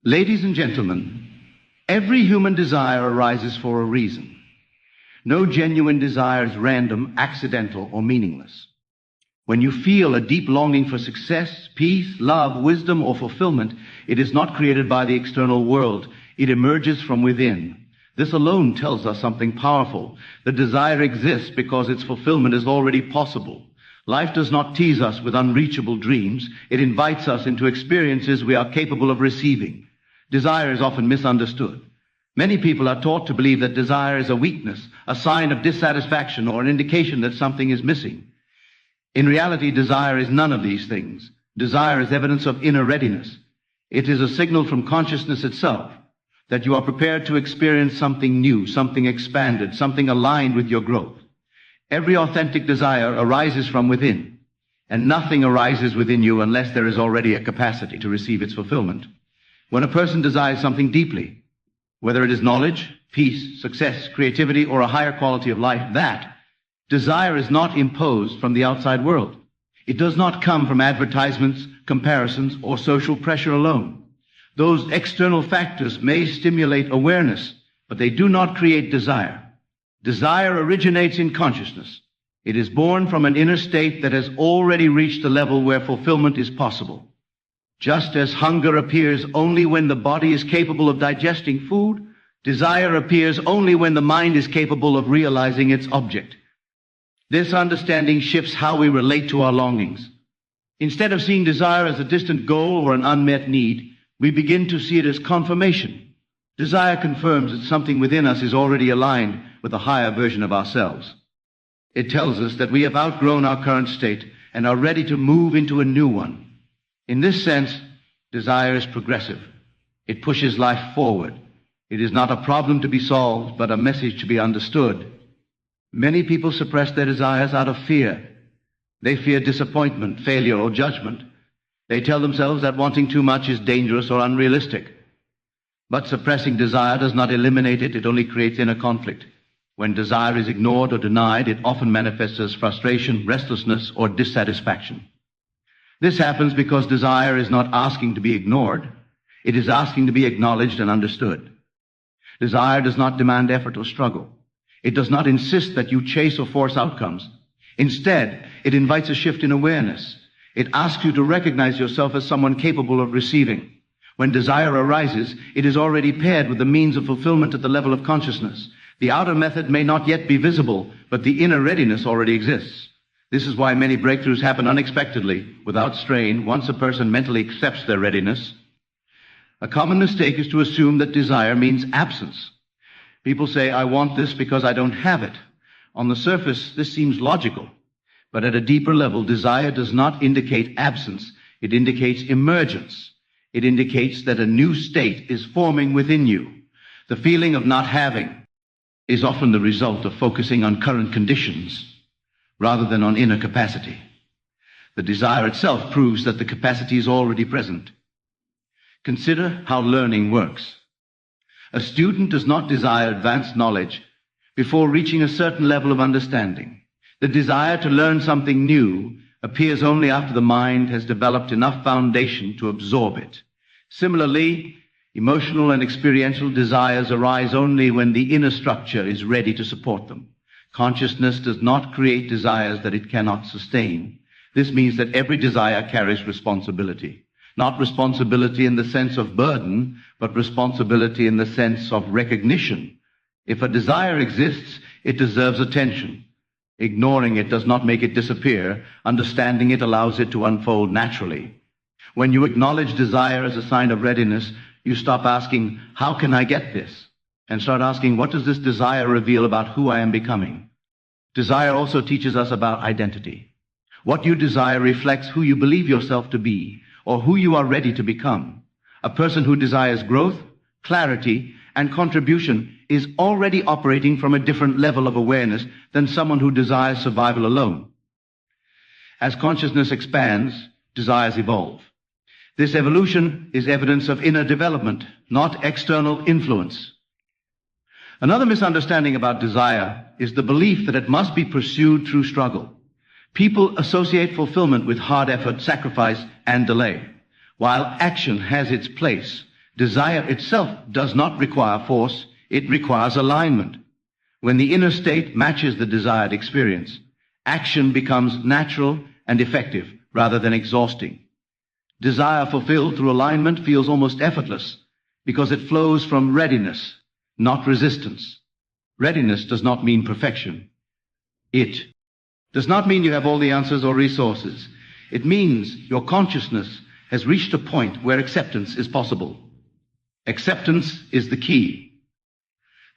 Ladies and gentlemen, every human desire arises for a reason. No genuine desire is random, accidental, or meaningless. When you feel a deep longing for success, peace, love, wisdom, or fulfillment, it is not created by the external world. It emerges from within. This alone tells us something powerful. The desire exists because its fulfillment is already possible. Life does not tease us with unreachable dreams. It invites us into experiences we are capable of receiving. Desire is often misunderstood. Many people are taught to believe that desire is a weakness, a sign of dissatisfaction, or an indication that something is missing. In reality, desire is none of these things. Desire is evidence of inner readiness. It is a signal from consciousness itself that you are prepared to experience something new, something expanded, something aligned with your growth. Every authentic desire arises from within, and nothing arises within you unless there is already a capacity to receive its fulfillment. When a person desires something deeply, whether it is knowledge, peace, success, creativity, or a higher quality of life, that desire is not imposed from the outside world. It does not come from advertisements, comparisons, or social pressure alone. Those external factors may stimulate awareness, but they do not create desire. Desire originates in consciousness. It is born from an inner state that has already reached the level where fulfillment is possible. Just as hunger appears only when the body is capable of digesting food, desire appears only when the mind is capable of realizing its object. This understanding shifts how we relate to our longings. Instead of seeing desire as a distant goal or an unmet need, we begin to see it as confirmation. Desire confirms that something within us is already aligned with a higher version of ourselves. It tells us that we have outgrown our current state and are ready to move into a new one. In this sense, desire is progressive. It pushes life forward. It is not a problem to be solved, but a message to be understood. Many people suppress their desires out of fear. They fear disappointment, failure, or judgment. They tell themselves that wanting too much is dangerous or unrealistic. But suppressing desire does not eliminate it. It only creates inner conflict. When desire is ignored or denied, it often manifests as frustration, restlessness, or dissatisfaction. This happens because desire is not asking to be ignored. It is asking to be acknowledged and understood. Desire does not demand effort or struggle. It does not insist that you chase or force outcomes. Instead, it invites a shift in awareness. It asks you to recognize yourself as someone capable of receiving. When desire arises, it is already paired with the means of fulfillment at the level of consciousness. The outer method may not yet be visible, but the inner readiness already exists. This is why many breakthroughs happen unexpectedly, without strain, once a person mentally accepts their readiness. A common mistake is to assume that desire means absence. People say, I want this because I don't have it. On the surface, this seems logical. But at a deeper level, desire does not indicate absence. It indicates emergence. It indicates that a new state is forming within you. The feeling of not having is often the result of focusing on current conditions rather than on inner capacity. The desire itself proves that the capacity is already present. Consider how learning works. A student does not desire advanced knowledge before reaching a certain level of understanding. The desire to learn something new appears only after the mind has developed enough foundation to absorb it. Similarly, emotional and experiential desires arise only when the inner structure is ready to support them. Consciousness does not create desires that it cannot sustain. This means that every desire carries responsibility. Not responsibility in the sense of burden, but responsibility in the sense of recognition. If a desire exists, it deserves attention. Ignoring it does not make it disappear. Understanding it allows it to unfold naturally. When you acknowledge desire as a sign of readiness, you stop asking, how can I get this? And start asking, what does this desire reveal about who I am becoming? Desire also teaches us about identity. What you desire reflects who you believe yourself to be, or who you are ready to become. A person who desires growth, clarity, and contribution is already operating from a different level of awareness than someone who desires survival alone. As consciousness expands, desires evolve. This evolution is evidence of inner development, not external influence. Another misunderstanding about desire is the belief that it must be pursued through struggle. People associate fulfillment with hard effort, sacrifice, and delay. While action has its place, Desire itself does not require force, it requires alignment. When the inner state matches the desired experience, action becomes natural and effective rather than exhausting. Desire fulfilled through alignment feels almost effortless because it flows from readiness, not resistance. Readiness does not mean perfection. It does not mean you have all the answers or resources. It means your consciousness has reached a point where acceptance is possible. Acceptance is the key.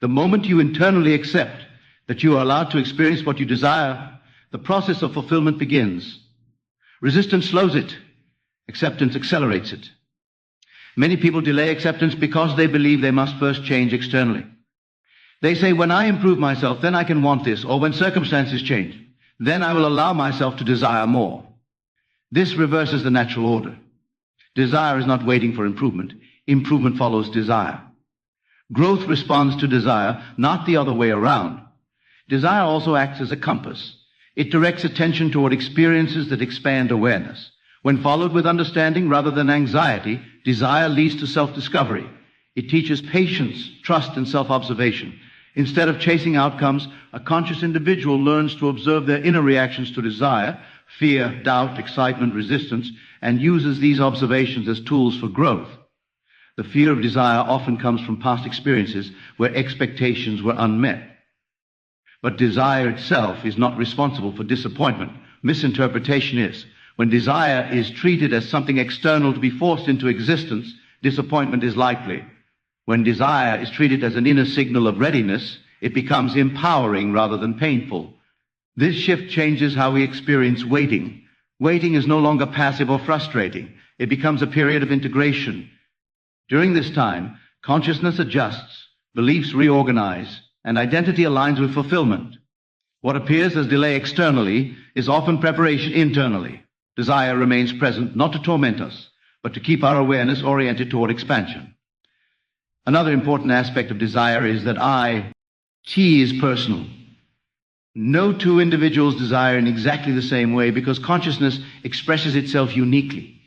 The moment you internally accept that you are allowed to experience what you desire, the process of fulfillment begins. Resistance slows it. Acceptance accelerates it. Many people delay acceptance because they believe they must first change externally. They say, when I improve myself, then I can want this, or when circumstances change, then I will allow myself to desire more. This reverses the natural order. Desire is not waiting for improvement. Improvement follows desire. Growth responds to desire, not the other way around. Desire also acts as a compass. It directs attention toward experiences that expand awareness. When followed with understanding rather than anxiety, desire leads to self-discovery. It teaches patience, trust, and self-observation. Instead of chasing outcomes, a conscious individual learns to observe their inner reactions to desire, fear, doubt, excitement, resistance, and uses these observations as tools for growth. The fear of desire often comes from past experiences where expectations were unmet. But desire itself is not responsible for disappointment. Misinterpretation is. When desire is treated as something external to be forced into existence, disappointment is likely. When desire is treated as an inner signal of readiness, it becomes empowering rather than painful. This shift changes how we experience waiting. Waiting is no longer passive or frustrating. It becomes a period of integration. During this time, consciousness adjusts, beliefs reorganize, and identity aligns with fulfillment. What appears as delay externally is often preparation internally. Desire remains present not to torment us, but to keep our awareness oriented toward expansion. Another important aspect of desire is that T is personal. No two individuals desire in exactly the same way because consciousness expresses itself uniquely.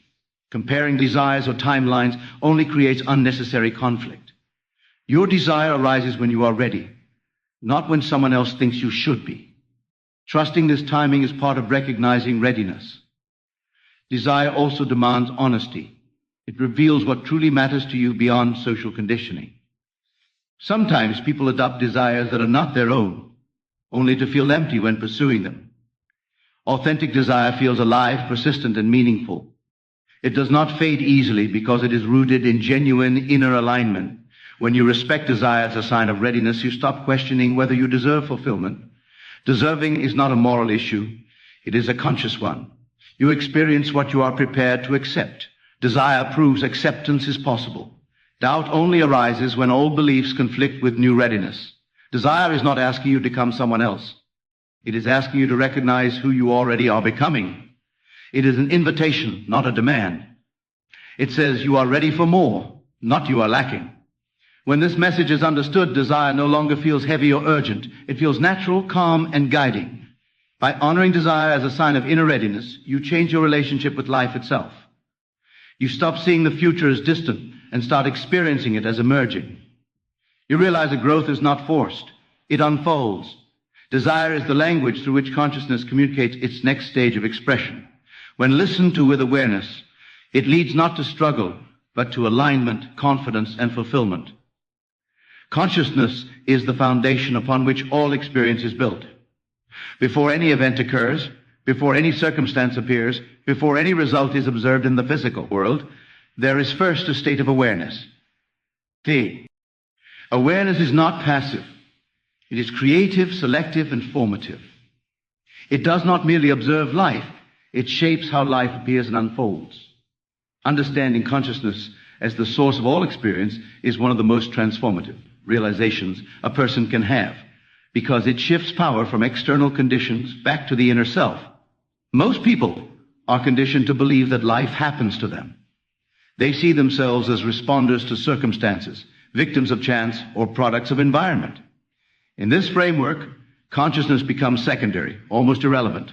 Comparing desires or timelines only creates unnecessary conflict. Your desire arises when you are ready, not when someone else thinks you should be. Trusting this timing is part of recognizing readiness. Desire also demands honesty. It reveals what truly matters to you beyond social conditioning. Sometimes people adopt desires that are not their own, only to feel empty when pursuing them. Authentic desire feels alive, persistent, and meaningful. It does not fade easily because it is rooted in genuine inner alignment. When you respect desire as a sign of readiness, you stop questioning whether you deserve fulfillment. Deserving is not a moral issue. It is a conscious one. You experience what you are prepared to accept. Desire proves acceptance is possible. Doubt only arises when old beliefs conflict with new readiness. Desire is not asking you to become someone else. It is asking you to recognize who you already are becoming. It is an invitation, not a demand. It says you are ready for more, not you are lacking. When this message is understood, desire no longer feels heavy or urgent. It feels natural, calm, and guiding. By honoring desire as a sign of inner readiness, you change your relationship with life itself. You stop seeing the future as distant and start experiencing it as emerging. You realize that growth is not forced. It unfolds. Desire is the language through which consciousness communicates its next stage of expression. When listened to with awareness, it leads not to struggle, but to alignment, confidence, and fulfillment. Consciousness is the foundation upon which all experience is built. Before any event occurs, before any circumstance appears, before any result is observed in the physical world, there is first a state of awareness. Awareness is not passive. It is creative, selective, and formative. It does not merely observe life. It shapes how life appears and unfolds. Understanding consciousness as the source of all experience is one of the most transformative realizations a person can have, because it shifts power from external conditions back to the inner self. Most people are conditioned to believe that life happens to them. They see themselves as responders to circumstances, victims of chance, or products of environment. In this framework, consciousness becomes secondary, almost irrelevant.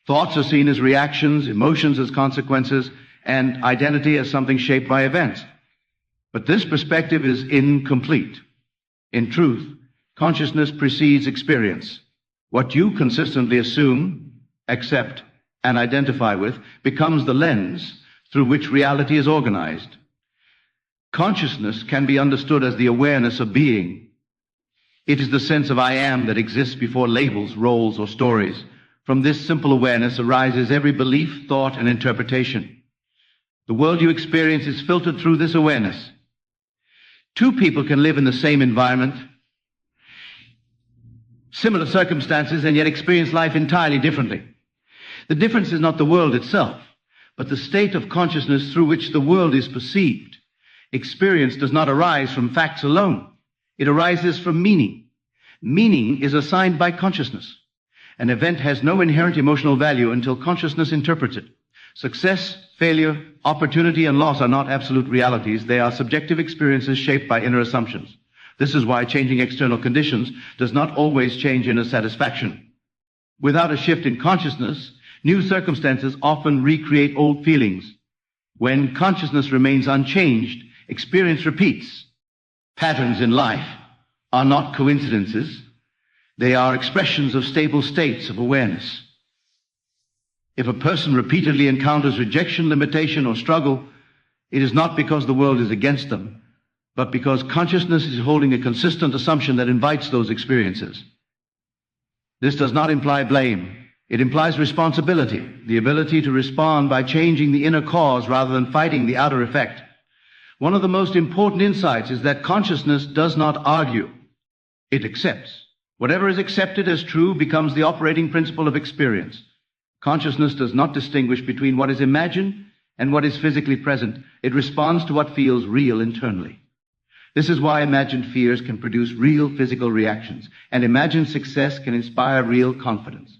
Thoughts are seen as reactions, emotions as consequences, and identity as something shaped by events. But this perspective is incomplete. In truth, consciousness precedes experience. What you consistently assume, accept, and identify with becomes the lens through which reality is organized. Consciousness can be understood as the awareness of being. It is the sense of I am that exists before labels, roles, or stories. From this simple awareness arises every belief, thought, and interpretation. The world you experience is filtered through this awareness. Two people can live in the same environment, similar circumstances, and yet experience life entirely differently. The difference is not the world itself, but the state of consciousness through which the world is perceived. Experience does not arise from facts alone. It arises from meaning. Meaning is assigned by consciousness. An event has no inherent emotional value until consciousness interprets it. Success, failure, opportunity, and loss are not absolute realities. They are subjective experiences shaped by inner assumptions. This is why changing external conditions does not always change inner satisfaction. Without a shift in consciousness, new circumstances often recreate old feelings. When consciousness remains unchanged, experience repeats. Patterns in life are not coincidences. They are expressions of stable states of awareness. If a person repeatedly encounters rejection, limitation, or struggle, it is not because the world is against them, but because consciousness is holding a consistent assumption that invites those experiences. This does not imply blame. It implies responsibility, the ability to respond by changing the inner cause rather than fighting the outer effect. One of the most important insights is that consciousness does not argue. It accepts. Whatever is accepted as true becomes the operating principle of experience. Consciousness does not distinguish between what is imagined and what is physically present. It responds to what feels real internally. This is why imagined fears can produce real physical reactions, and imagined success can inspire real confidence.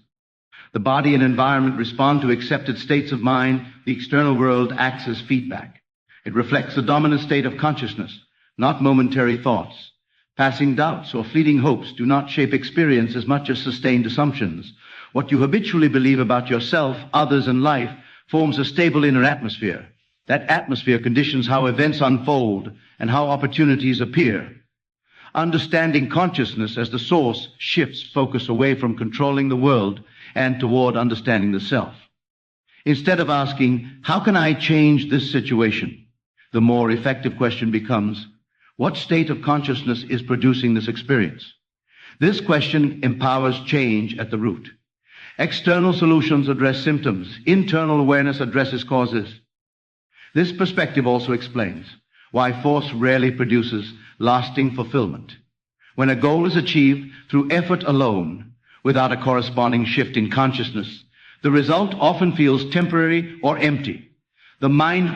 The body and environment respond to accepted states of mind. The external world acts as feedback. It reflects the dominant state of consciousness, not momentary thoughts. Passing doubts or fleeting hopes do not shape experience as much as sustained assumptions. What you habitually believe about yourself, others, and life forms a stable inner atmosphere. That atmosphere conditions how events unfold and how opportunities appear. Understanding consciousness as the source shifts focus away from controlling the world and toward understanding the self. Instead of asking, how can I change this situation? The more effective question becomes, what state of consciousness is producing this experience? This question empowers change at the root. External solutions address symptoms. Internal awareness addresses causes. This perspective also explains why force rarely produces lasting fulfillment. When a goal is achieved through effort alone, without a corresponding shift in consciousness, the result often feels temporary or empty. The mind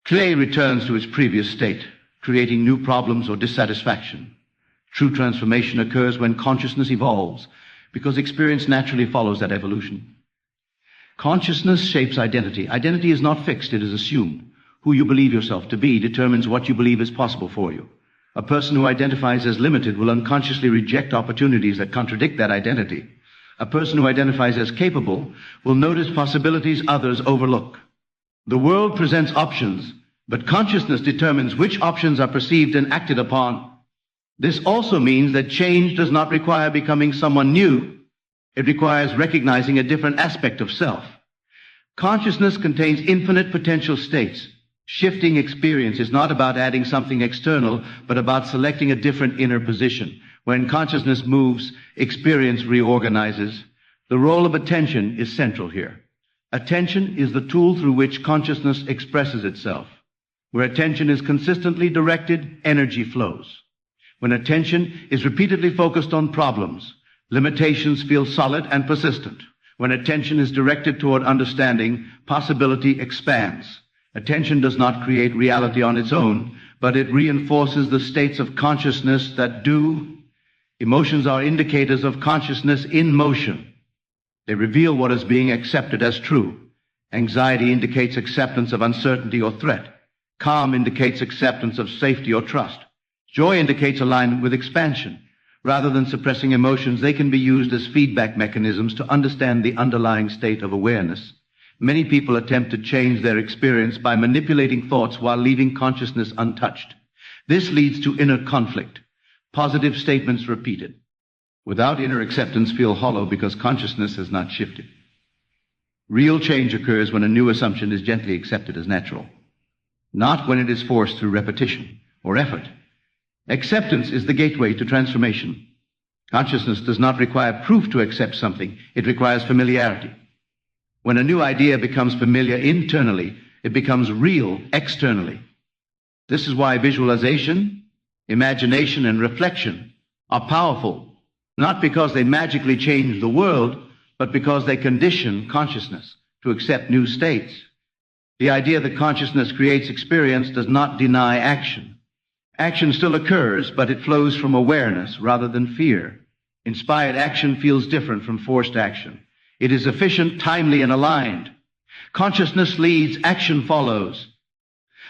clay returns to its previous state, creating new problems or dissatisfaction. True transformation occurs when consciousness evolves, because experience naturally follows that evolution. Consciousness shapes identity. Identity is not fixed, it is assumed. Who you believe yourself to be determines what you believe is possible for you. A person who identifies as limited will unconsciously reject opportunities that contradict that identity. A person who identifies as capable will notice possibilities others overlook. The world presents options, but consciousness determines which options are perceived and acted upon. This also means that change does not require becoming someone new. It requires recognizing a different aspect of self. Consciousness contains infinite potential states. Shifting experience is not about adding something external, but about selecting a different inner position. When consciousness moves, experience reorganizes. The role of attention is central here. Attention is the tool through which consciousness expresses itself. Where attention is consistently directed, energy flows. When attention is repeatedly focused on problems, limitations feel solid and persistent. When attention is directed toward understanding, possibility expands. Attention does not create reality on its own, but it reinforces the states of consciousness that do. Emotions are indicators of consciousness in motion. They reveal what is being accepted as true. Anxiety indicates acceptance of uncertainty or threat. Calm indicates acceptance of safety or trust. Joy indicates alignment with expansion. Rather than suppressing emotions, they can be used as feedback mechanisms to understand the underlying state of awareness. Many people attempt to change their experience by manipulating thoughts while leaving consciousness untouched. This leads to inner conflict. Positive statements repeated without inner acceptance feel hollow because consciousness has not shifted. Real change occurs when a new assumption is gently accepted as natural, not when it is forced through repetition or effort. Acceptance is the gateway to transformation. Consciousness does not require proof to accept something. It requires familiarity. When a new idea becomes familiar internally, it becomes real externally. This is why visualization, imagination, and reflection are powerful, not because they magically change the world, but because they condition consciousness to accept new states. The idea that consciousness creates experience does not deny action. Action still occurs, but it flows from awareness rather than fear. Inspired action feels different from forced action. It is efficient, timely, and aligned. Consciousness leads, action follows.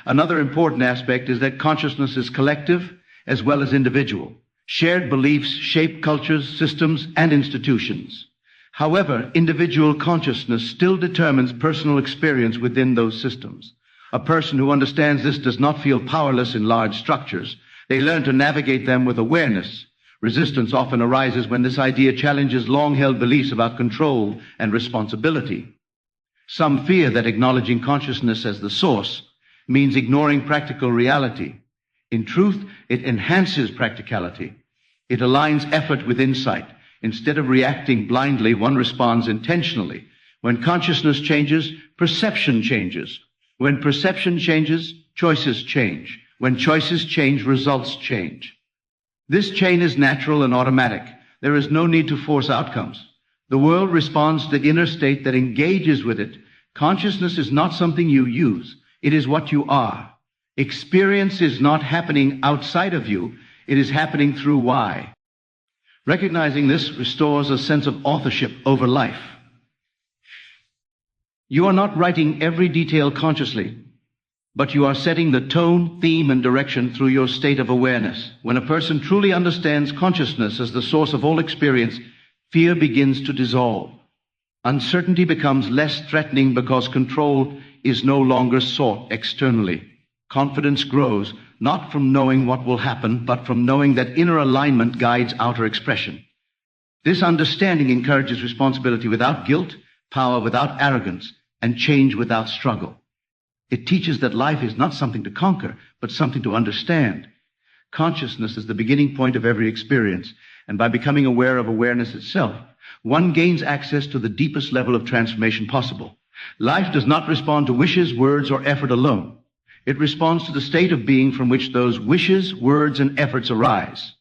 Another important aspect is that consciousness is collective as well as individual. Shared beliefs shape cultures, systems, and institutions. However, individual consciousness still determines personal experience within those systems. A person who understands this does not feel powerless in large structures. They learn to navigate them with awareness. Resistance often arises when this idea challenges long-held beliefs about control and responsibility. Some fear that acknowledging consciousness as the source means ignoring practical reality. In truth, it enhances practicality. It aligns effort with insight. Instead of reacting blindly, one responds intentionally. When consciousness changes, perception changes. When perception changes, choices change. When choices change, results change. This chain is natural and automatic. There is no need to force outcomes. The world responds to the inner state that engages with it. Consciousness is not something you use. It is what you are. Experience is not happening outside of you. It is happening through why. Recognizing this restores a sense of authorship over life. You are not writing every detail consciously, but you are setting the tone, theme, and direction through your state of awareness. When a person truly understands consciousness as the source of all experience, fear begins to dissolve. Uncertainty becomes less threatening because control is no longer sought externally. Confidence grows, not from knowing what will happen, but from knowing that inner alignment guides outer expression. This understanding encourages responsibility without guilt, power without arrogance, and change without struggle. It teaches that life is not something to conquer, but something to understand. Consciousness is the beginning point of every experience, and by becoming aware of awareness itself, one gains access to the deepest level of transformation possible. Life does not respond to wishes, words, or effort alone. It responds to the state of being from which those wishes, words, and efforts arise.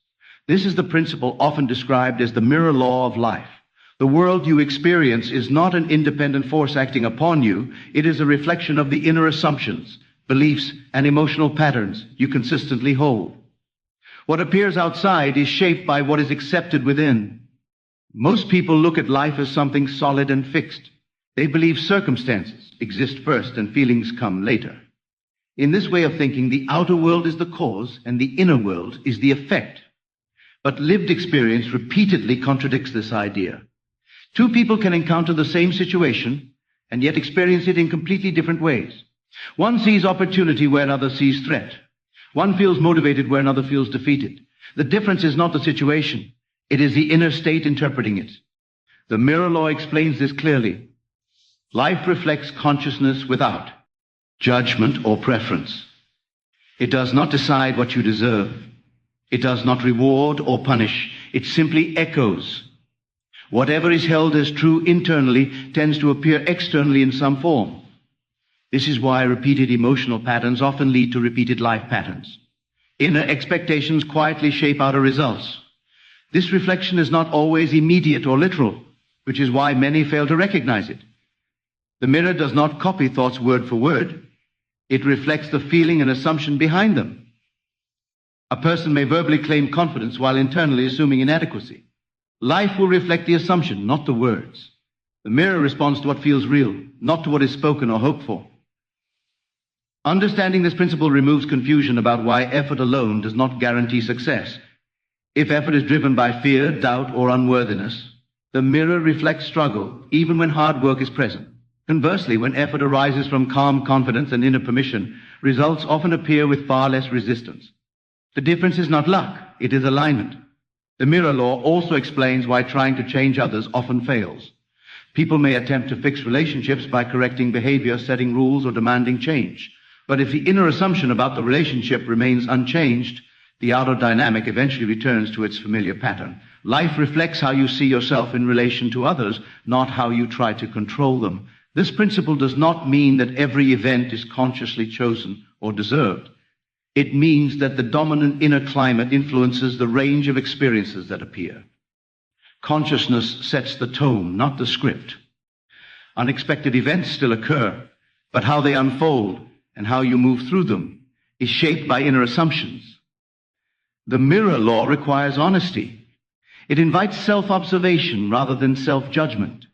This is the principle often described as the mirror law of life. The world you experience is not an independent force acting upon you. It is a reflection of the inner assumptions, beliefs, and emotional patterns you consistently hold. What appears outside is shaped by what is accepted within. Most people look at life as something solid and fixed. They believe circumstances exist first and feelings come later. In this way of thinking, the outer world is the cause and the inner world is the effect. But lived experience repeatedly contradicts this idea. Two people can encounter the same situation and yet experience it in completely different ways. One sees opportunity where another sees threat. One feels motivated where another feels defeated. The difference is not the situation. It is the inner state interpreting it. The mirror law explains this clearly. Life reflects consciousness without judgment or preference. It does not decide what you deserve. It does not reward or punish. It simply echoes. Whatever is held as true internally tends to appear externally in some form. This is why repeated emotional patterns often lead to repeated life patterns. Inner expectations quietly shape outer results. This reflection is not always immediate or literal, which is why many fail to recognize it. The mirror does not copy thoughts word for word. It reflects the feeling and assumption behind them. A person may verbally claim confidence while internally assuming inadequacy. Life will reflect the assumption, not the words. The mirror responds to what feels real, not to what is spoken or hoped for. Understanding this principle removes confusion about why effort alone does not guarantee success. If effort is driven by fear, doubt, or unworthiness, the mirror reflects struggle, even when hard work is present. Conversely, when effort arises from calm confidence and inner permission, results often appear with far less resistance. The difference is not luck, it is alignment. The mirror law also explains why trying to change others often fails. People may attempt to fix relationships by correcting behavior, setting rules, or demanding change. But if the inner assumption about the relationship remains unchanged, the outer dynamic eventually returns to its familiar pattern. Life reflects how you see yourself in relation to others, not how you try to control them. This principle does not mean that every event is consciously chosen or deserved. It means that the dominant inner climate influences the range of experiences that appear. Consciousness sets the tone, not the script. Unexpected events still occur, but how they unfold and how you move through them is shaped by inner assumptions. The mirror law requires honesty. It invites self-observation rather than self-judgment.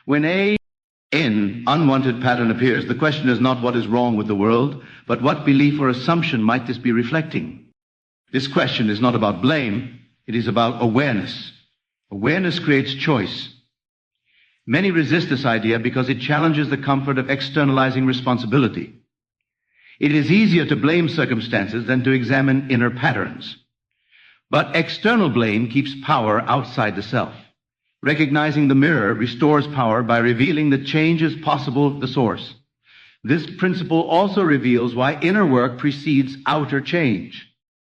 When an unwanted pattern appears, the question is not what is wrong with the world, but what belief or assumption might this be reflecting? This question is not about blame, it is about awareness. Awareness creates choice. Many resist this idea because it challenges the comfort of externalizing responsibility. It is easier to blame circumstances than to examine inner patterns. But external blame keeps power outside the self. Recognizing the mirror restores power by revealing that change is possible at the source. This principle also reveals why inner work precedes outer change.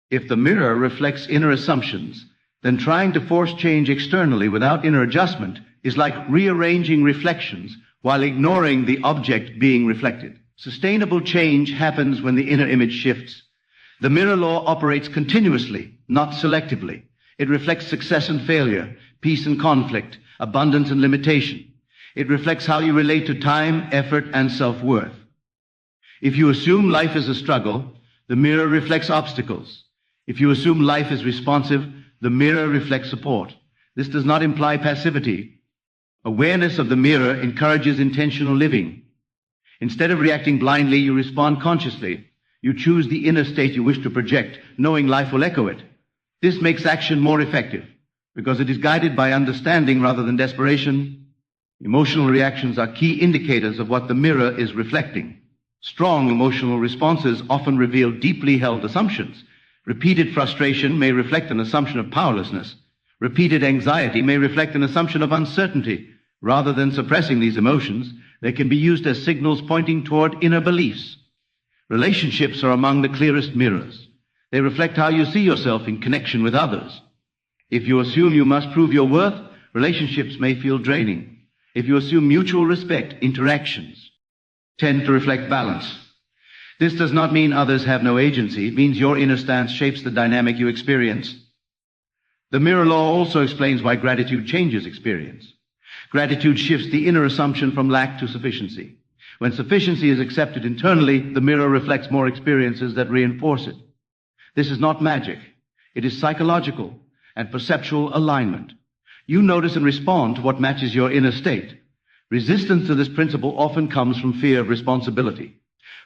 If the mirror reflects inner assumptions, then trying to force change externally without inner adjustment is like rearranging reflections while ignoring the object being reflected. Sustainable change happens when the inner image shifts. The mirror law operates continuously, not selectively. It reflects success and failure, peace and conflict, abundance and limitation. It reflects how you relate to time, effort, and self-worth. If you assume life is a struggle, the mirror reflects obstacles. If you assume life is responsive, the mirror reflects support. This does not imply passivity. Awareness of the mirror encourages intentional living. Instead of reacting blindly, you respond consciously. You choose the inner state you wish to project, knowing life will echo it. This makes action more effective because it is guided by understanding rather than desperation. Emotional reactions are key indicators of what the mirror is reflecting. Strong emotional responses often reveal deeply held assumptions. Repeated frustration may reflect an assumption of powerlessness. Repeated anxiety may reflect an assumption of uncertainty. Rather than suppressing these emotions, they can be used as signals pointing toward inner beliefs. Relationships are among the clearest mirrors. They reflect how you see yourself in connection with others. If you assume you must prove your worth, relationships may feel draining. If you assume mutual respect, interactions tend to reflect balance. This does not mean others have no agency. It means your inner stance shapes the dynamic you experience. The mirror law also explains why gratitude changes experience. Gratitude shifts the inner assumption from lack to sufficiency. When sufficiency is accepted internally, the mirror reflects more experiences that reinforce it. This is not magic. It is psychological and perceptual alignment. You notice and respond to what matches your inner state. Resistance to this principle often comes from fear of responsibility.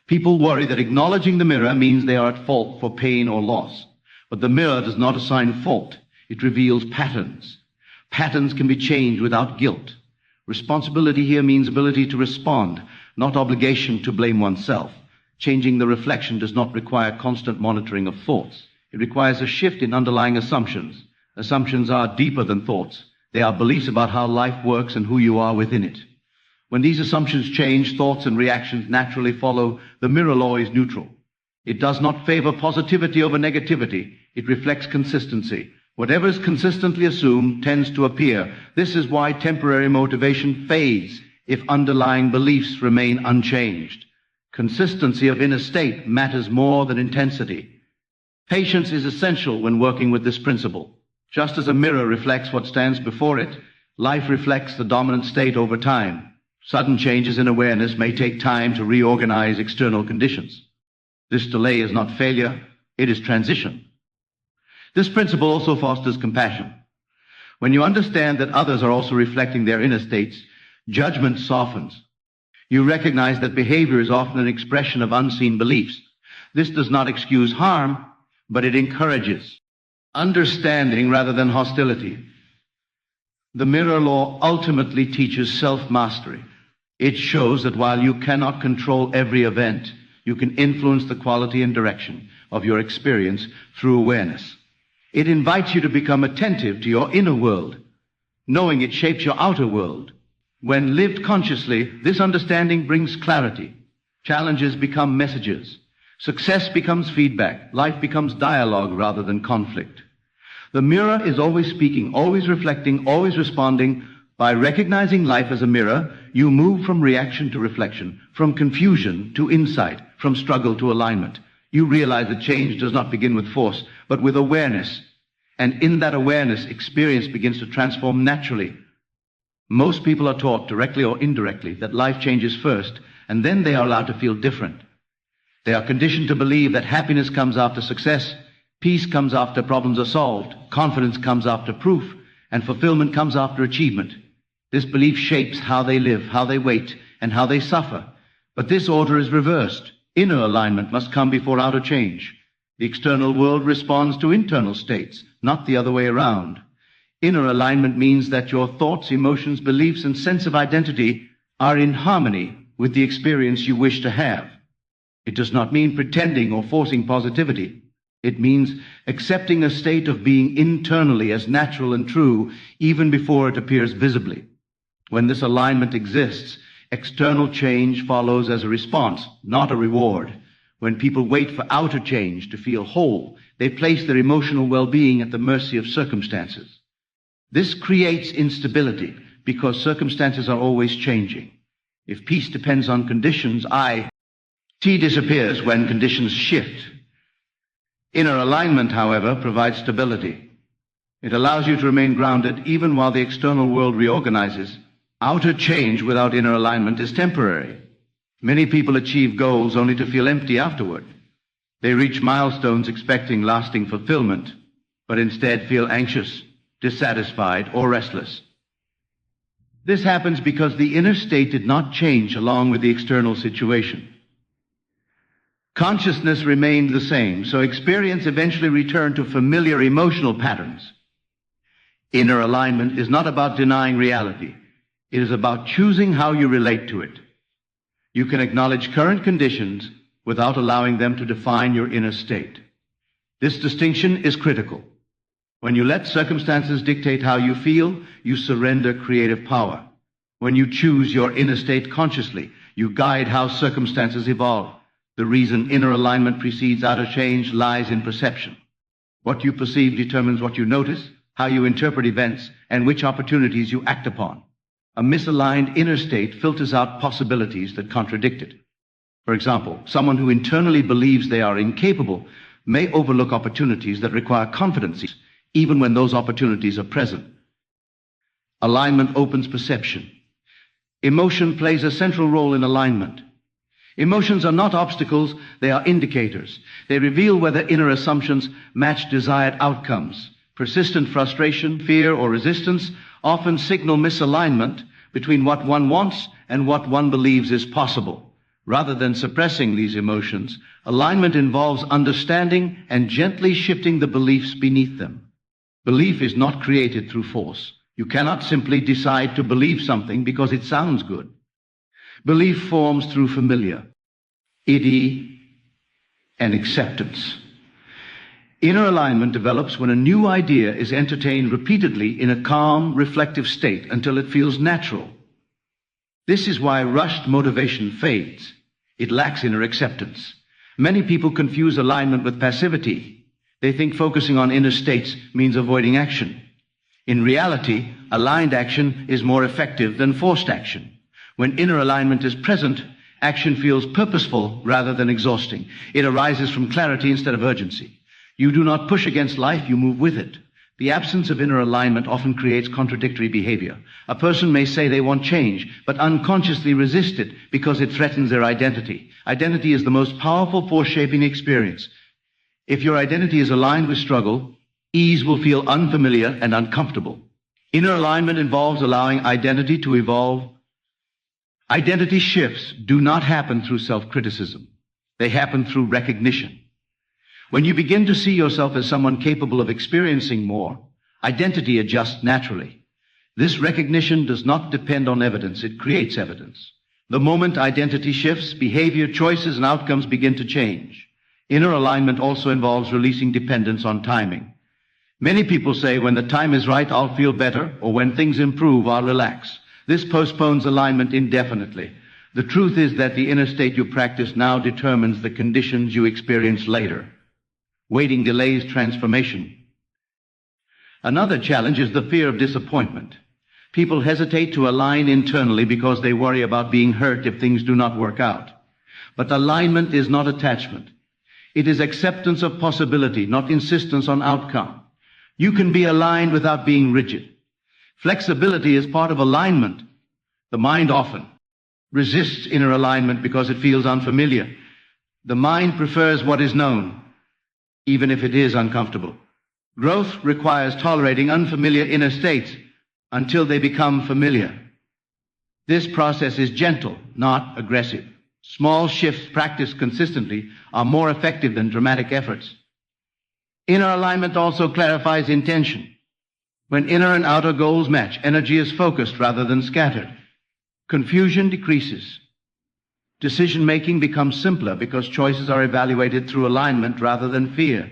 People worry that acknowledging the mirror means they are at fault for pain or loss. But the mirror does not assign fault. It reveals patterns. Patterns can be changed without guilt. Responsibility here means ability to respond, not obligation to blame oneself. Changing the reflection does not require constant monitoring of thoughts. It requires a shift in underlying assumptions. Assumptions are deeper than thoughts. They are beliefs about how life works and who you are within it. When these assumptions change, thoughts and reactions naturally follow. The mirror law is neutral. It does not favor positivity over negativity. It reflects consistency. Whatever is consistently assumed tends to appear. This is why temporary motivation fades if underlying beliefs remain unchanged. Consistency of inner state matters more than intensity. Patience is essential when working with this principle. Just as a mirror reflects what stands before it, life reflects the dominant state over time. Sudden changes in awareness may take time to reorganize external conditions. This delay is not failure, it is transition. This principle also fosters compassion. When you understand that others are also reflecting their inner states, judgment softens. You recognize that behavior is often an expression of unseen beliefs. This does not excuse harm, but it encourages understanding rather than hostility. The mirror law ultimately teaches self-mastery. It shows that while you cannot control every event, you can influence the quality and direction of your experience through awareness. It invites you to become attentive to your inner world, knowing it shapes your outer world. When lived consciously, this understanding brings clarity. Challenges become messages. Success becomes feedback. Life becomes dialogue rather than conflict. The mirror is always speaking, always reflecting, always responding. By recognizing life as a mirror, you move from reaction to reflection, from confusion to insight, from struggle to alignment. You realize that change does not begin with force, but with awareness. And in that awareness, experience begins to transform naturally. Most people are taught, directly or indirectly, that life changes first, and then they are allowed to feel different. They are conditioned to believe that happiness comes after success, peace comes after problems are solved, confidence comes after proof, and fulfillment comes after achievement. This belief shapes how they live, how they wait, and how they suffer. But this order is reversed. Inner alignment must come before outer change. The external world responds to internal states, not the other way around. Inner alignment means that your thoughts, emotions, beliefs, and sense of identity are in harmony with the experience you wish to have. It does not mean pretending or forcing positivity. It means accepting a state of being internally as natural and true, even before it appears visibly. When this alignment exists, external change follows as a response, not a reward. When people wait for outer change to feel whole, they place their emotional well-being at the mercy of circumstances. This creates instability because circumstances are always changing. If peace depends on conditions, T disappears when conditions shift. Inner alignment, however, provides stability. It allows you to remain grounded even while the external world reorganizes. Outer change without inner alignment is temporary. Many people achieve goals only to feel empty afterward. They reach milestones expecting lasting fulfillment, but instead feel anxious, dissatisfied, or restless. This happens because the inner state did not change along with the external situation. Consciousness remained the same, so experience eventually returned to familiar emotional patterns. Inner alignment is not about denying reality. It is about choosing how you relate to it. You can acknowledge current conditions without allowing them to define your inner state. This distinction is critical. When you let circumstances dictate how you feel, you surrender creative power. When you choose your inner state consciously, you guide how circumstances evolve. The reason inner alignment precedes outer change lies in perception. What you perceive determines what you notice, how you interpret events, and which opportunities you act upon. A misaligned inner state filters out possibilities that contradict it. For example, someone who internally believes they are incapable may overlook opportunities that require confidence, even when those opportunities are present. Alignment opens perception. Emotion plays a central role in alignment. Emotions are not obstacles, they are indicators. They reveal whether inner assumptions match desired outcomes. Persistent frustration, fear, or resistance often signal misalignment between what one wants and what one believes is possible. Rather than suppressing these emotions, alignment involves understanding and gently shifting the beliefs beneath them. Belief is not created through force. You cannot simply decide to believe something because it sounds good. Belief forms through familiarity and acceptance. Inner alignment develops when a new idea is entertained repeatedly in a calm, reflective state until it feels natural. This is why rushed motivation fades. It lacks inner acceptance. Many people confuse alignment with passivity. They think focusing on inner states means avoiding action. In reality, aligned action is more effective than forced action. When inner alignment is present, action feels purposeful rather than exhausting. It arises from clarity instead of urgency. You do not push against life, you move with it. The absence of inner alignment often creates contradictory behavior. A person may say they want change, but unconsciously resist it because it threatens their identity. Identity is the most powerful force shaping experience. If your identity is aligned with struggle, ease will feel unfamiliar and uncomfortable. Inner alignment involves allowing identity to evolve. Identity shifts do not happen through self-criticism. They happen through recognition. When you begin to see yourself as someone capable of experiencing more, identity adjusts naturally. This recognition does not depend on evidence, it creates evidence. The moment identity shifts, behavior, choices, and outcomes begin to change. Inner alignment also involves releasing dependence on timing. Many people say, when the time is right, I'll feel better, or when things improve, I'll relax. This postpones alignment indefinitely. The truth is that the inner state you practice now determines the conditions you experience later. Waiting delays transformation. Another challenge is the fear of disappointment. People hesitate to align internally because they worry about being hurt if things do not work out. But alignment is not attachment. It is acceptance of possibility, not insistence on outcome. You can be aligned without being rigid. Flexibility is part of alignment. The mind often resists inner alignment because it feels unfamiliar. The mind prefers what is known, even if it is uncomfortable. Growth requires tolerating unfamiliar inner states until they become familiar. This process is gentle, not aggressive. Small shifts practiced consistently are more effective than dramatic efforts. Inner alignment also clarifies intention. When inner and outer goals match, energy is focused rather than scattered. Confusion decreases. Decision-making becomes simpler because choices are evaluated through alignment rather than fear.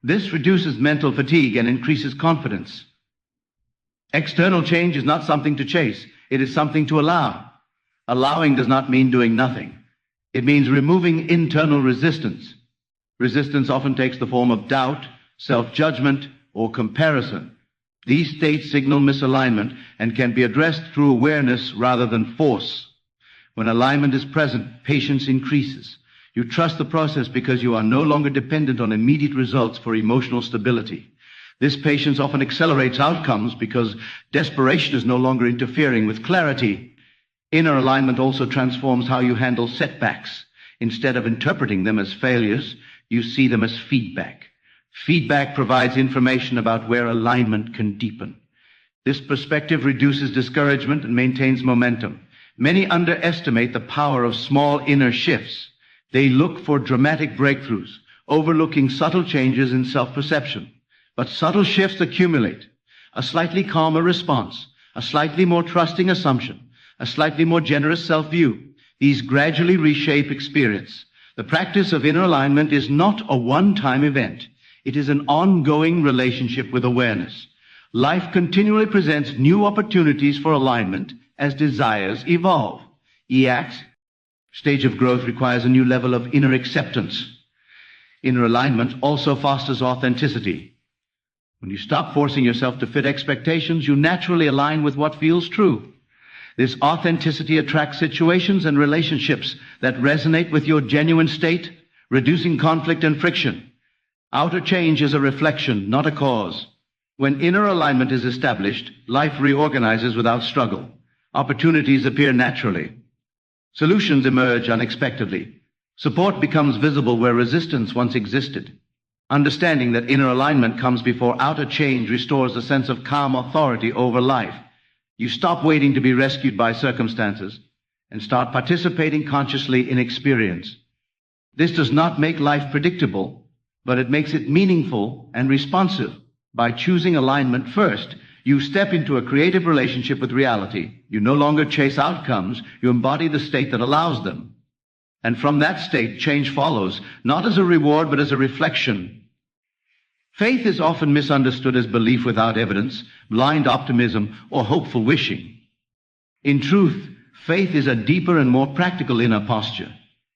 This reduces mental fatigue and increases confidence. External change is not something to chase. It is something to allow. Allowing does not mean doing nothing. It means removing internal resistance. Resistance often takes the form of doubt, self-judgment, or comparison. These states signal misalignment and can be addressed through awareness rather than force. When alignment is present, patience increases. You trust the process because you are no longer dependent on immediate results for emotional stability. This patience often accelerates outcomes because desperation is no longer interfering with clarity. Inner alignment also transforms how you handle setbacks. Instead of interpreting them as failures, you see them as feedback. Feedback provides information about where alignment can deepen. This perspective reduces discouragement and maintains momentum. Many underestimate the power of small inner shifts. They look for dramatic breakthroughs, overlooking subtle changes in self-perception. But subtle shifts accumulate. A slightly calmer response, a slightly more trusting assumption, a slightly more generous self-view. These gradually reshape experience. The practice of inner alignment is not a one-time event. It is an ongoing relationship with awareness. Life continually presents new opportunities for alignment as desires evolve. EAC's stage of growth requires a new level of inner acceptance. Inner alignment also fosters authenticity. When you stop forcing yourself to fit expectations, you naturally align with what feels true. This authenticity attracts situations and relationships that resonate with your genuine state, reducing conflict and friction. Outer change is a reflection, not a cause. When inner alignment is established, life reorganizes without struggle. Opportunities appear naturally. Solutions emerge unexpectedly. Support becomes visible where resistance once existed. Understanding that inner alignment comes before outer change restores a sense of calm authority over life. You stop waiting to be rescued by circumstances and start participating consciously in experience. This does not make life predictable, but it makes it meaningful and responsive. By choosing alignment first, you step into a creative relationship with reality. You no longer chase outcomes, you embody the state that allows them. And from that state, change follows, not as a reward, but as a reflection. Faith is often misunderstood as belief without evidence, blind optimism, or hopeful wishing. In truth, faith is a deeper and more practical inner posture.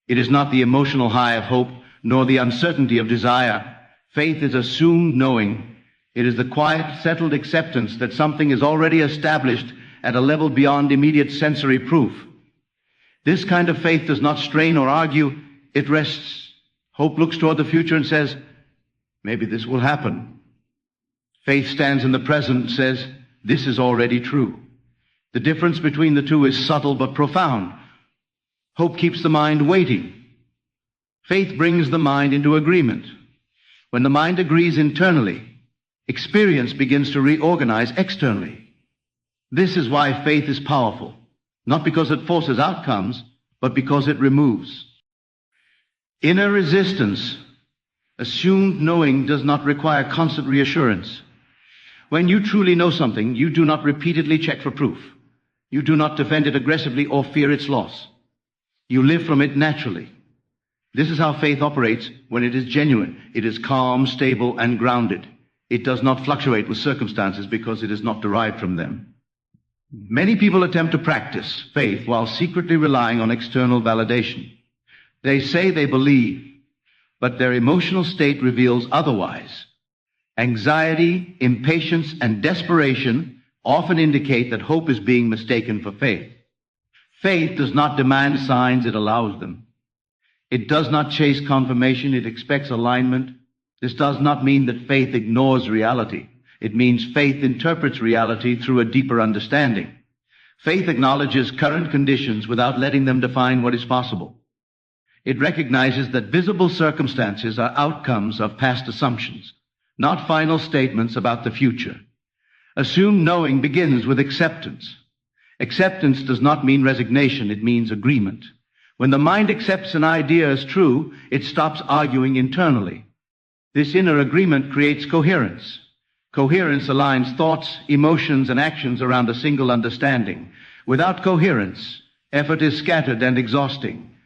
It is not the emotional high of hope, nor the uncertainty of desire. Faith is assumed knowing. It is the quiet, settled acceptance that something is already established at a level beyond immediate sensory proof. This kind of faith does not strain or argue. It rests. Hope looks toward the future and says, maybe this will happen. Faith stands in the present and says, this is already true. The difference between the two is subtle but profound. Hope keeps the mind waiting. Faith brings the mind into agreement. When the mind agrees internally, experience begins to reorganize externally. This is why faith is powerful, not because it forces outcomes, but because it removes. Inner resistance, assumed knowing, does not require constant reassurance. When you truly know something, you do not repeatedly check for proof. You do not defend it aggressively or fear its loss. You live from it naturally. This is how faith operates when it is genuine. It is calm, stable, and grounded. It does not fluctuate with circumstances because it is not derived from them. Many people attempt to practice faith while secretly relying on external validation. They say they believe, but their emotional state reveals otherwise. Anxiety, impatience, and desperation often indicate that hope is being mistaken for faith. Faith does not demand signs, it allows them. It does not chase confirmation, it expects alignment. This does not mean that faith ignores reality. It means faith interprets reality through a deeper understanding. Faith acknowledges current conditions without letting them define what is possible. It recognizes that visible circumstances are outcomes of past assumptions, not final statements about the future. Assumed knowing begins with acceptance. Acceptance does not mean resignation, it means agreement. When the mind accepts an idea as true, it stops arguing internally. This inner agreement creates coherence. Coherence aligns thoughts, emotions, and actions around a single understanding. Without coherence, effort is scattered and exhausting.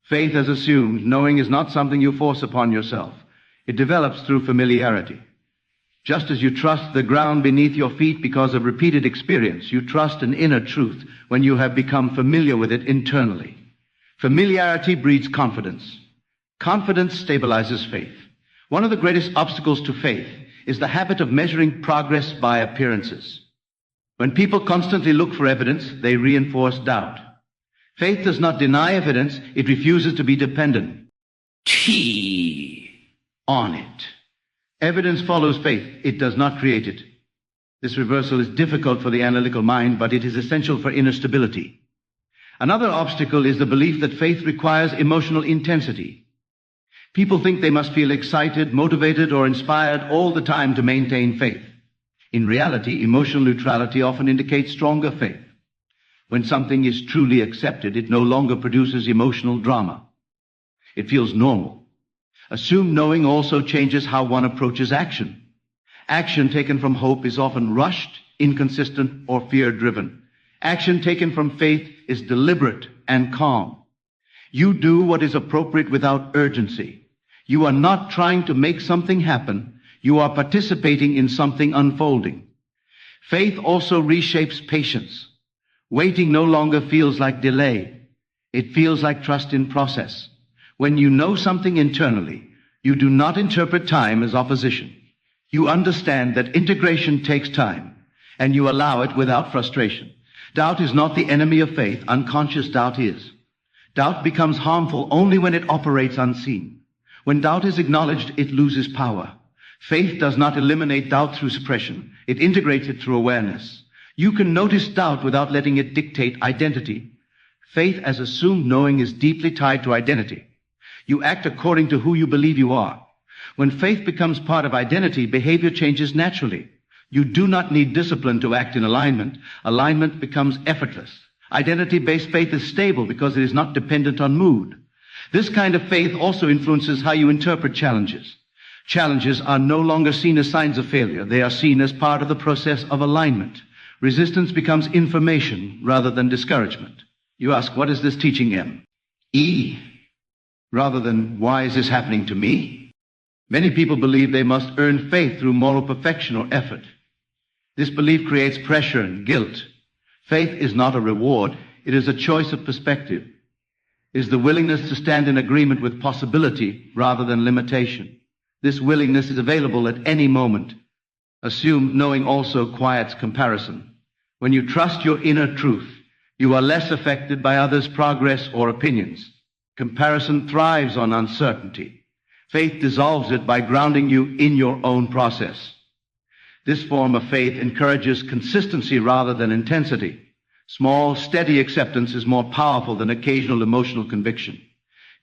Faith as assumed knowing is not something you force upon yourself. It develops through familiarity. Just as you trust the ground beneath your feet because of repeated experience, you trust an inner truth when you have become familiar with it internally. Familiarity breeds confidence. Confidence stabilizes faith. One of the greatest obstacles to faith is the habit of measuring progress by appearances. When people constantly look for evidence, they reinforce doubt. Faith does not deny evidence, it refuses to be dependent on it. Evidence follows faith, it does not create it. This reversal is difficult for the analytical mind, but it is essential for inner stability. Another obstacle is the belief that faith requires emotional intensity. People think they must feel excited, motivated, or inspired all the time to maintain faith. In reality, emotional neutrality often indicates stronger faith. When something is truly accepted, it no longer produces emotional drama. It feels normal. Assumed knowing also changes how one approaches action. Action taken from hope is often rushed, inconsistent, or fear-driven. Action taken from faith is deliberate and calm. You do what is appropriate without urgency. You are not trying to make something happen. You are participating in something unfolding. Faith also reshapes patience. Waiting no longer feels like delay. It feels like trust in process. When you know something internally, you do not interpret time as opposition. You understand that integration takes time, and you allow it without frustration. Doubt is not the enemy of faith. Unconscious doubt is. Doubt becomes harmful only when it operates unseen. When doubt is acknowledged, it loses power. Faith does not eliminate doubt through suppression. It integrates it through awareness. You can notice doubt without letting it dictate identity. Faith as assumed knowing is deeply tied to identity. You act according to who you believe you are. When faith becomes part of identity, behavior changes naturally. You do not need discipline to act in alignment. Alignment becomes effortless. Identity-based faith is stable because it is not dependent on mood. This kind of faith also influences how you interpret challenges. Challenges are no longer seen as signs of failure. They are seen as part of the process of alignment. Resistance becomes information rather than discouragement. You ask, what is this teaching M? E. Rather than, why is this happening to me? Many people believe they must earn faith through moral perfection or effort. This belief creates pressure and guilt. Faith is not a reward. It is a choice of perspective. It is the willingness to stand in agreement with possibility rather than limitation. This willingness is available at any moment. Assumed knowing also quiets comparison. When you trust your inner truth, you are less affected by others' progress or opinions. Comparison thrives on uncertainty. Faith dissolves it by grounding you in your own process. This form of faith encourages consistency rather than intensity. Small, steady acceptance is more powerful than occasional emotional conviction.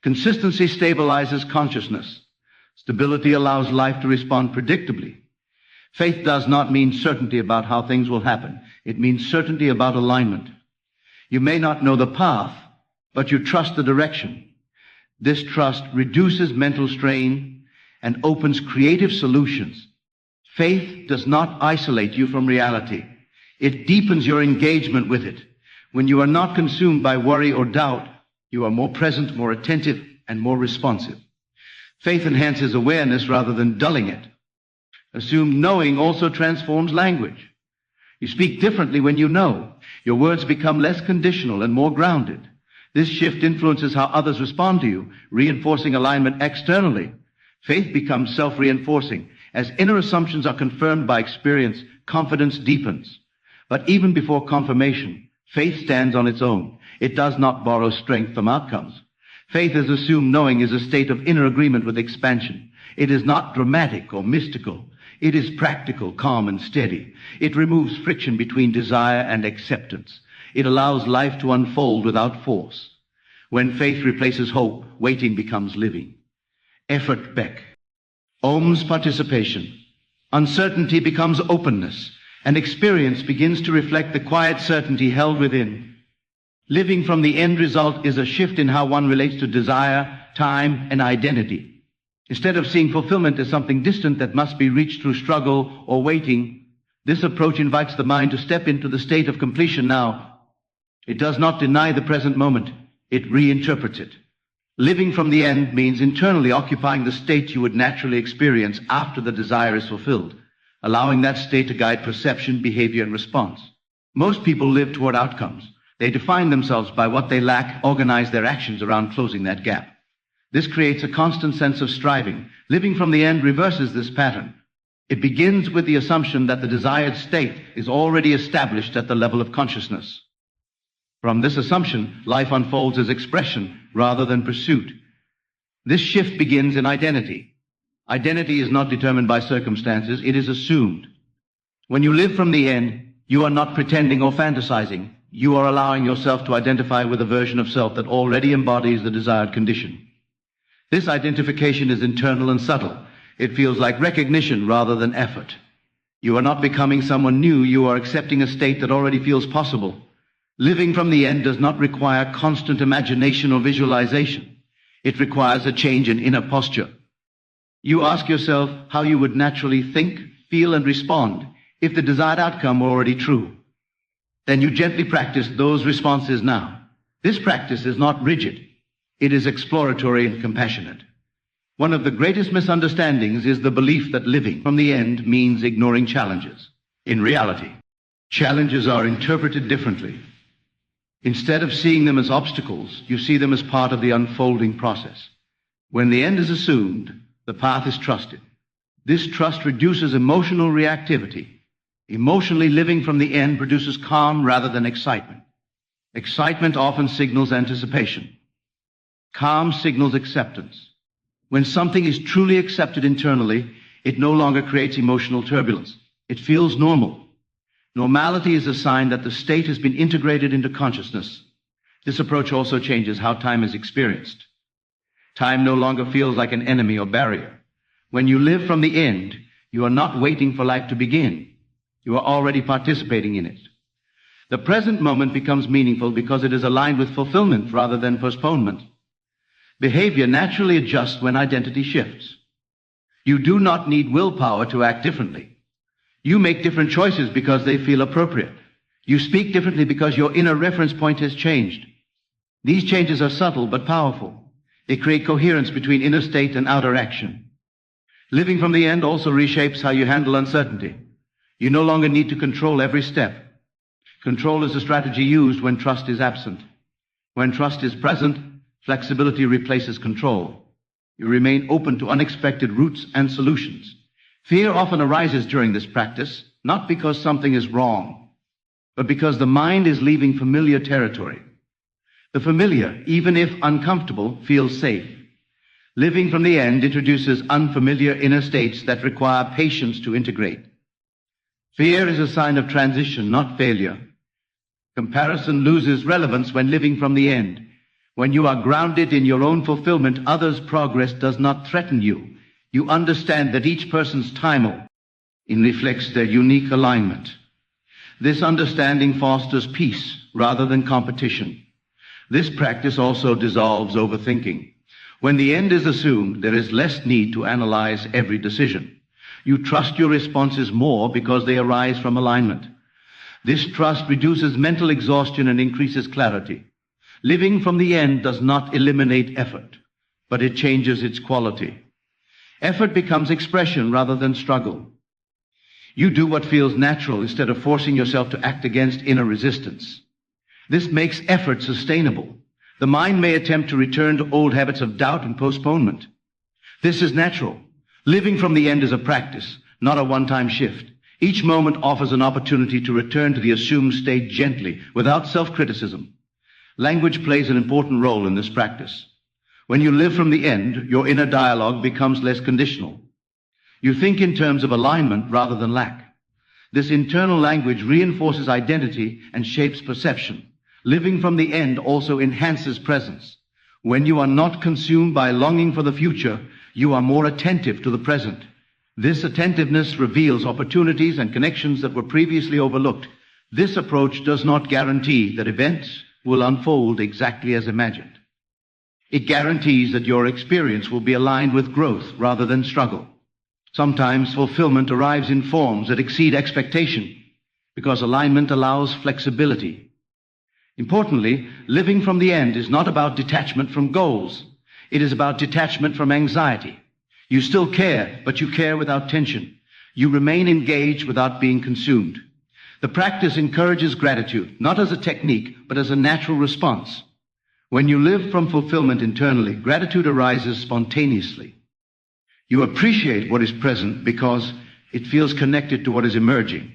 Consistency stabilizes consciousness. Stability allows life to respond predictably. Faith does not mean certainty about how things will happen. It means certainty about alignment. You may not know the path, but you trust the direction. This trust reduces mental strain and opens creative solutions. Faith does not isolate you from reality. It deepens your engagement with it. When you are not consumed by worry or doubt, you are more present, more attentive, and more responsive. Faith enhances awareness rather than dulling it. Assumed knowing also transforms language. You speak differently when you know. Your words become less conditional and more grounded. This shift influences how others respond to you, reinforcing alignment externally. Faith becomes self-reinforcing. As inner assumptions are confirmed by experience, confidence deepens. But even before confirmation, faith stands on its own. It does not borrow strength from outcomes. Faith as assumed knowing is a state of inner agreement with expansion. It is not dramatic or mystical. It is practical, calm, and steady. It removes friction between desire and acceptance. It allows life to unfold without force. When faith replaces hope, waiting becomes living. Effort Beck. Ohm's participation. Uncertainty becomes openness, and experience begins to reflect the quiet certainty held within. Living from the end result is a shift in how one relates to desire, time, and identity. Instead of seeing fulfillment as something distant that must be reached through struggle or waiting, this approach invites the mind to step into the state of completion now. It does not deny the present moment, it reinterprets it. Living from the end means internally occupying the state you would naturally experience after the desire is fulfilled, allowing that state to guide perception, behavior, and response. Most people live toward outcomes. They define themselves by what they lack, organize their actions around closing that gap. This creates a constant sense of striving. Living from the end reverses this pattern. It begins with the assumption that the desired state is already established at the level of consciousness. From this assumption, life unfolds as expression rather than pursuit. This shift begins in identity. Identity is not determined by circumstances, it is assumed. When you live from the end, you are not pretending or fantasizing. You are allowing yourself to identify with a version of self that already embodies the desired condition. This identification is internal and subtle. It feels like recognition rather than effort. You are not becoming someone new, you are accepting a state that already feels possible. Living from the end does not require constant imagination or visualization. It requires a change in inner posture. You ask yourself how you would naturally think, feel, and respond if the desired outcome were already true. Then you gently practice those responses now. This practice is not rigid. It is exploratory and compassionate. One of the greatest misunderstandings is the belief that living from the end means ignoring challenges. In reality, challenges are interpreted differently. Instead of seeing them as obstacles, you see them as part of the unfolding process. When the end is assumed, the path is trusted. This trust reduces emotional reactivity. Emotionally living from the end produces calm rather than excitement. Excitement often signals anticipation. Calm signals acceptance. When something is truly accepted internally, it no longer creates emotional turbulence. It feels normal. Normality is a sign that the state has been integrated into consciousness. This approach also changes how time is experienced. Time no longer feels like an enemy or barrier. When you live from the end, you are not waiting for life to begin. You are already participating in it. The present moment becomes meaningful because it is aligned with fulfillment rather than postponement. Behavior naturally adjusts when identity shifts. You do not need willpower to act differently. You make different choices because they feel appropriate. You speak differently because your inner reference point has changed. These changes are subtle but powerful. They create coherence between inner state and outer action. Living from the end also reshapes how you handle uncertainty. You no longer need to control every step. Control is a strategy used when trust is absent. When trust is present, flexibility replaces control. You remain open to unexpected routes and solutions. Fear often arises during this practice, not because something is wrong, but because the mind is leaving familiar territory. The familiar, even if uncomfortable, feels safe. Living from the end introduces unfamiliar inner states that require patience to integrate. Fear is a sign of transition, not failure. Comparison loses relevance when living from the end. When you are grounded in your own fulfillment, others' progress does not threaten you. You understand that each person's timeline reflects their unique alignment. This understanding fosters peace rather than competition. This practice also dissolves overthinking. When the end is assumed, there is less need to analyze every decision. You trust your responses more because they arise from alignment. This trust reduces mental exhaustion and increases clarity. Living from the end does not eliminate effort, but it changes its quality. Effort becomes expression rather than struggle. You do what feels natural instead of forcing yourself to act against inner resistance. This makes effort sustainable. The mind may attempt to return to old habits of doubt and postponement. This is natural. Living from the end is a practice, not a one-time shift. Each moment offers an opportunity to return to the assumed state gently, without self-criticism. Language plays an important role in this practice. When you live from the end, your inner dialogue becomes less conditional. You think in terms of alignment rather than lack. This internal language reinforces identity and shapes perception. Living from the end also enhances presence. When you are not consumed by longing for the future, you are more attentive to the present. This attentiveness reveals opportunities and connections that were previously overlooked. This approach does not guarantee that events will unfold exactly as imagined. It guarantees that your experience will be aligned with growth rather than struggle. Sometimes fulfillment arrives in forms that exceed expectation because alignment allows flexibility. Importantly, living from the end is not about detachment from goals. It is about detachment from anxiety. You still care, but you care without tension. You remain engaged without being consumed. The practice encourages gratitude, not as a technique, but as a natural response. When you live from fulfillment internally, gratitude arises spontaneously. You appreciate what is present because it feels connected to what is emerging.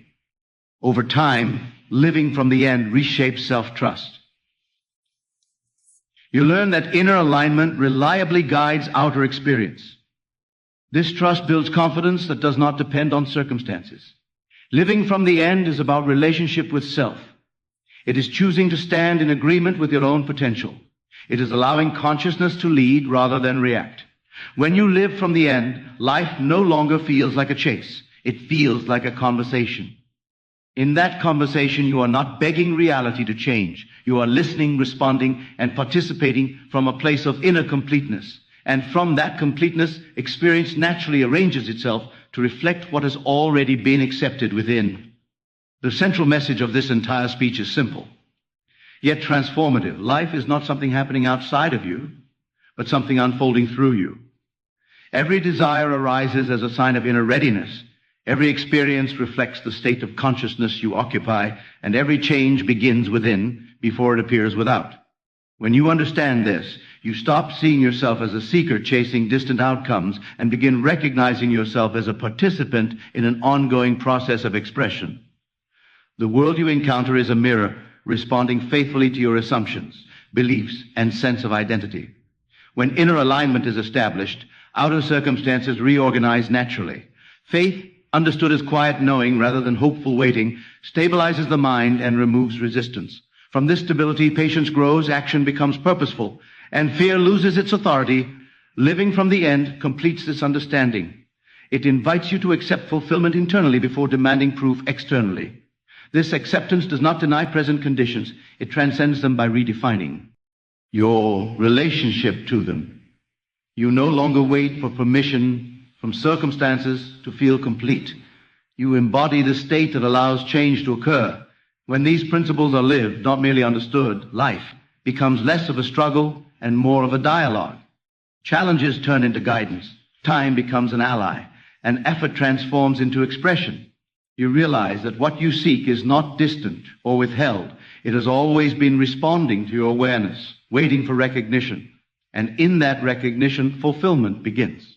Over time, living from the end reshapes self-trust. You learn that inner alignment reliably guides outer experience. This trust builds confidence that does not depend on circumstances. Living from the end is about relationship with self. It is choosing to stand in agreement with your own potential. It is allowing consciousness to lead rather than react. When you live from the end, life no longer feels like a chase. It feels like a conversation. In that conversation, you are not begging reality to change. You are listening, responding, and participating from a place of inner completeness. And from that completeness, experience naturally arranges itself to reflect what has already been accepted within. The central message of this entire speech is simple, yet transformative. Life is not something happening outside of you, but something unfolding through you. Every desire arises as a sign of inner readiness. Every experience reflects the state of consciousness you occupy, and every change begins within before it appears without. When you understand this, you stop seeing yourself as a seeker chasing distant outcomes and begin recognizing yourself as a participant in an ongoing process of expression. The world you encounter is a mirror, responding faithfully to your assumptions, beliefs, and sense of identity. When inner alignment is established, outer circumstances reorganize naturally. Faith, understood as quiet knowing rather than hopeful waiting, stabilizes the mind and removes resistance. From this stability, patience grows, action becomes purposeful, and fear loses its authority. Living from the end completes this understanding. It invites you to accept fulfillment internally before demanding proof externally. This acceptance does not deny present conditions. It transcends them by redefining your relationship to them. You no longer wait for permission from circumstances to feel complete. You embody the state that allows change to occur. When these principles are lived, not merely understood, life becomes less of a struggle and more of a dialogue. Challenges turn into guidance. Time becomes an ally, and effort transforms into expression. You realize that what you seek is not distant or withheld. It has always been responding to your awareness, waiting for recognition. And in that recognition, fulfillment begins.